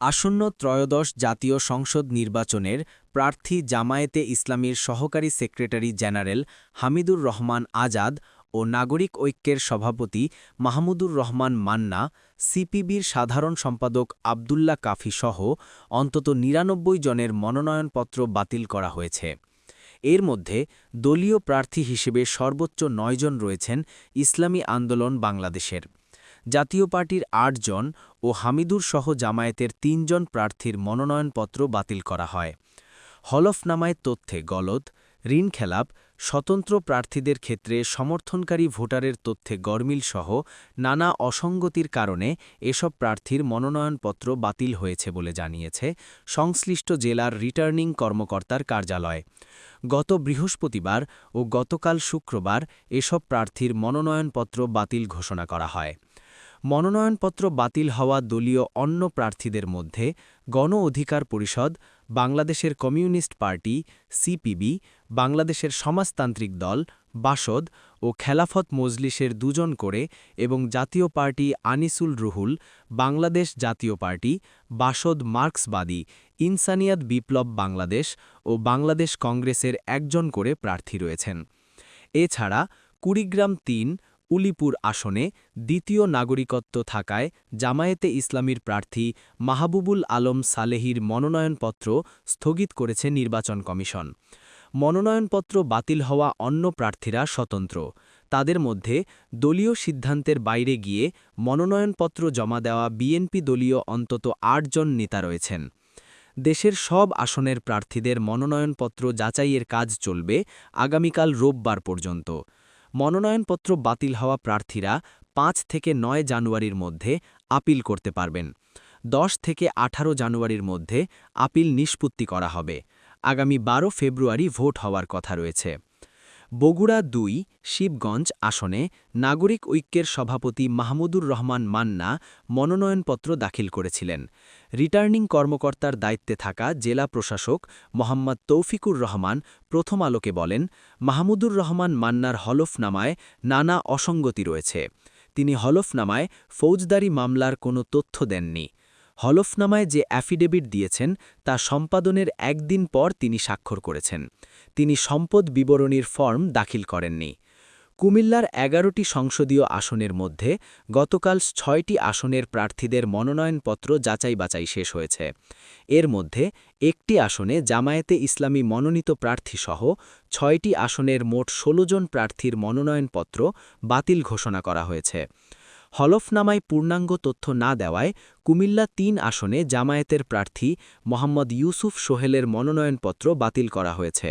আসন্ন ত্রয়োদশ জাতীয় সংসদ নির্বাচনের প্রার্থী জামায়াতে ইসলামীর সহকারী সেক্রেটারি জেনারেল হামিদুর রহমান আজাদ ও নাগরিক ঐক্যের সভাপতি মাহমুদুর রহমান মান্না, সিপিবির সাধারণ সম্পাদক আবদুল্লাহ কাফি সহ অন্তত ৯৯ জনের মনোনয়নপত্র বাতিল করা হয়েছে। এর মধ্যে দলীয় প্রার্থী হিসেবে সর্বোচ্চ ৯ জন রয়েছেন ইসলামী আন্দোলন বাংলাদেশের। জাতীয় পার্টির ৮ জন ও হামিদুর সহ জামায়াতের ৩ জন প্রার্থীর মনোনয়নপত্র বাতিল করা হয়। হলফনামায় তথ্যে গলদ, ঋণ খেলাপ, স্বতন্ত্র প্রার্থীদের ক্ষেত্রে সমর্থনকারী ভোটারের তথ্যে গরমিল সহ নানা অসঙ্গতির কারণে এসব প্রার্থীর মনোনয়নপত্র বাতিল হয়েছে বলে জানিয়েছে সংশ্লিষ্ট জেলার রিটার্নিং কর্মকর্তার কার্যালয়। গত বৃহস্পতিবার ও গতকাল শুক্রবার এসব প্রার্থীর মনোনয়নপত্র বাতিল ঘোষণা করা হয়। মনোনয়নপত্র বাতিল হওয়া দলীয় অন্য প্রার্থীদের মধ্যে গণ অধিকার পরিষদ, বাংলাদেশের কমিউনিস্ট পার্টি, সিপিবি, বাংলাদেশের সমাজতান্ত্রিক দল, বাসদ ও খেলাফত মজলিসের ২ জন করে এবং জাতীয় পার্টি আনিসুল রুহুল, বাংলাদেশ জাতীয় পার্টি, বাসদ মার্ক্সবাদী, ইনসানিয়াত বিপ্লব বাংলাদেশ ও বাংলাদেশ কংগ্রেসের ১ জন করে প্রার্থী রয়েছেন। এছাড়া কুড়িগ্রাম-৩ উলিপুর আসনে দ্বিতীয় নাগরিকত্ব থাকায় জামায়াতে ইসলামীর প্রার্থী মাহবুবুল আলম সালেহীর মনোনয়নপত্র স্থগিত করেছে নির্বাচন কমিশন। মনোনয়নপত্র বাতিল হওয়া অন্য প্রার্থীরা স্বতন্ত্র। তাদের মধ্যে দলীয় সিদ্ধান্তের বাইরে গিয়ে মনোনয়নপত্র জমা দেওয়া বিএনপি দলীয় অন্তত ৮ জন নেতা রয়েছেন। দেশের সব আসনের প্রার্থীদের মনোনয়নপত্র যাচাইয়ের কাজ চলবে আগামীকাল রোববার পর্যন্ত। মনোনয়নপত্র বাতিল হওয়া প্রার্থীরা ৫ থেকে ৯ জানুয়ারির মধ্যে আপিল করতে পারবেন। ১০ থেকে ১৮ জানুয়ারির মধ্যে আপিল নিষ্পত্তি করা হবে। আগামী ১২ ফেব্রুয়ারি ভোট হওয়ার কথা রয়েছে। বগুড়া-২ শিবগঞ্জ আসনে নাগরিক ঐক্যের সভাপতি মাহমুদুর রহমান মান্না মনোনয়নপত্র দাখিল করেছিলেন। রিটার্নিং কর্মকর্তার দায়িত্বে থাকা জেলা প্রশাসক মোহাম্মদ তৌফিকুর রহমান প্রথম আলোকে বলেন, মাহমুদুর রহমান মান্নার হলফনামায় নানা অসঙ্গতি রয়েছে। তিনি হলফনামায় ফৌজদারি মামলার কোনো তথ্য দেননি। হলফনামায় যে অ্যাফিডেভিট দিয়েছেন তা সম্পাদনের একদিন পর তিনি স্বাক্ষর করেছেন। তিনি সম্পদ বিবরণীর ফর্ম দাখিল করেননি। কুমিল্লার ১১টি সংসদীয় আসনের মধ্যে গতকাল ৬টি আসনের প্রার্থীদের মনোনয়নপত্র যাচাই-বাছাই শেষ হয়েছে। এর মধ্যে একটি আসনে জামায়াতে ইসলামী মনোনীত প্রার্থীসহ ৬টি আসনের মোট ১৬ জন প্রার্থীর মনোনয়নপত্র বাতিল ঘোষণা করা হয়েছে। হলফনামায় পূর্ণাঙ্গ তথ্য না দেওয়ায় কুমিল্লা-৩ আসনে জামায়াতের প্রার্থী মোহাম্মদ ইউসুফ সোহেলের মনোনয়নপত্র বাতিল করা হয়েছে।